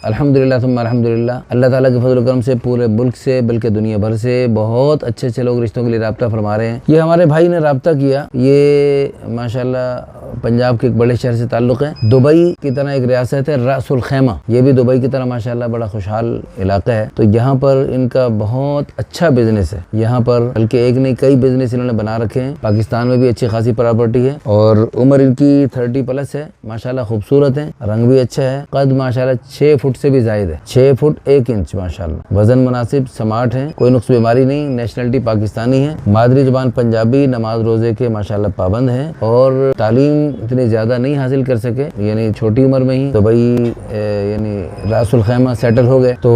अल्हम्दुलिल्लाह तुम अल्हम्दुलिल्लाह, अल्लाह ताला के फजल करम से पूरे मुल्क से बल्कि दुनिया भर से बहुत अच्छे अच्छे लोग रिश्तों के लिए राब्ता फरमा रहे हैं। ये हमारे भाई ने राब्ता किया, ये माशाल्लाह पंजाब के एक बड़े शहर से ताल्लुक़ है। दुबई की तरह एक रियासत है रासुल खैमा, ये भी दुबई की तरह माशाल्लाह बड़ा खुशहाल इलाका है। तो यहाँ पर इनका बहुत अच्छा बिजनेस है, यहाँ पर बल्कि एक नहीं कई बिजनेस इन्होंने बना रखे हैं। पाकिस्तान में भी अच्छी खासी प्रॉपर्टी है और उम्र इनकी 30+ है। माशाल्लाह खूबसूरत है, रंग भी अच्छा है, कद माशाल्लाह 6 फुट से भी जायद है, 6 फुट 1 इंच माशाल्लाह। वजन मुनासिब, स्मार्ट है, कोई नुक्स बीमारी नहीं, नेशनलिटी पाकिस्तानी है, मादरी जुबान पंजाबी, नमाज रोजे के माशाल्लाह पाबंद है और तालीम इतनी ज्यादा नहीं हासिल कर सके, यानी छोटी उम्र में ही दुबई यानी रासुल खैमा सेटल हो गए। तो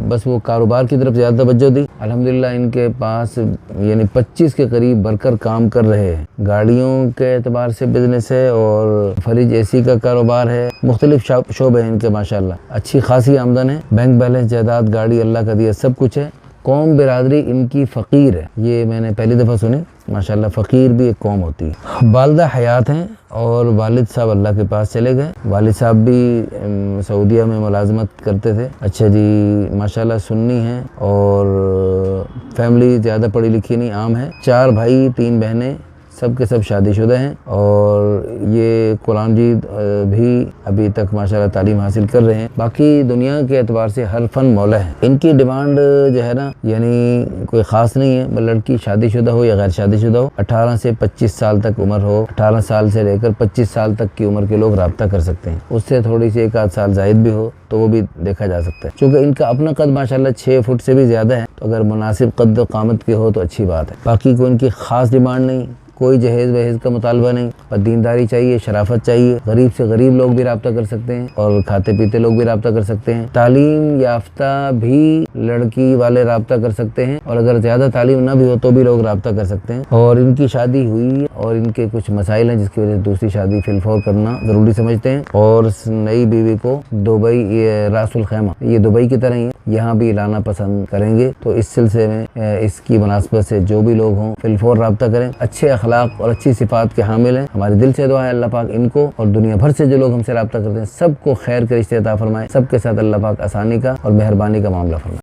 बस वो कारोबार की तरफ ज्यादा तवज्जो दी। अल्हम्दुलिल्लाह इनके पास यानी 25 के करीब वर्कर काम कर रहे हैं। गाड़ियों के एतबार से बिजनेस है और फरीज एसी का कारोबार है, मुख्तलिफ शोबे हैं इनके माशाल्लाह। अच्छी खासी आमदन है, बैंक बैलेंस, जायदाद, गाड़ी अल्लाह का दिया सब कुछ है। कौम बिरादरी इनकी फ़कीर है, ये मैंने पहली दफ़ा सुनी माशाल्लाह। फ़कीर भी एक कौम होती है। वालिदा हयात हैं और वालिद साहब अल्लाह के पास चले गए। वालिद साहब भी सऊदीया में मुलाजमत करते थे। अच्छा जी, माशाल्लाह सुन्नी हैं और फैमिली ज़्यादा पढ़ी लिखी नहीं, आम है। 4 भाई 3 बहनें, सब के सब शादीशुदा हैं और ये कुरान मजीद भी अभी तक माशाल्लाह तालीम हासिल कर रहे हैं। बाकी दुनिया के एतबार से हर फन मौला है। इनकी डिमांड जो है ना, यानी कोई ख़ास नहीं है, लड़की शादीशुदा हो या गैर शादीशुदा हो, 18 से 25 साल तक उम्र हो, 18 साल से लेकर 25 साल तक की उम्र के लोग राब्ता कर सकते हैं। उससे थोड़ी सी 1 आध साल जायद भी हो तो वो भी देखा जा सकता है। क्योंकि इनका अपना कद माशाल्लाह 6 फुट से भी ज़्यादा है, तो अगर मुनासिब कद कामत के हो तो अच्छी बात है। बाकी कोई इनकी ख़ास डिमांड नहीं, कोई जहेज वहेज का मुतालबा नहीं, पर दीनदारी चाहिए, शराफत चाहिए। गरीब से गरीब लोग भी राब्ता कर सकते हैं और खाते पीते लोग भी राब्ता कर सकते हैं। तालीम याफ्ता भी लड़की वाले राब्ता कर सकते हैं और अगर ज़्यादा तालीम ना भी हो तो भी लोग राब्ता कर सकते हैं। और इनकी शादी हुई और इनके कुछ मसाइल हैं जिसकी वजह से दूसरी शादी फिलफौर करना ज़रूरी समझते हैं। और नई बीवी को दुबई, ये रासुल खैमा ये दुबई की तरह ही है, यहाँ भी लाना पसंद करेंगे। तो इस सिलसिले में इसकी मुनासबत से जो भी लोग हों फिलफौर राब्ता करें। अच्छे अखलाक और अच्छी सिफात के हामिल हैं। हमारे दिल से दुआ है अल्लाह पाक इनको और दुनिया भर से जो लोग हमसे राब्ता करते हैं सबको खैर के रिश्ते अता फरमाए। सबके साथ अल्लाह पाक आसानी का और मेहरबानी का मामला फरमाए।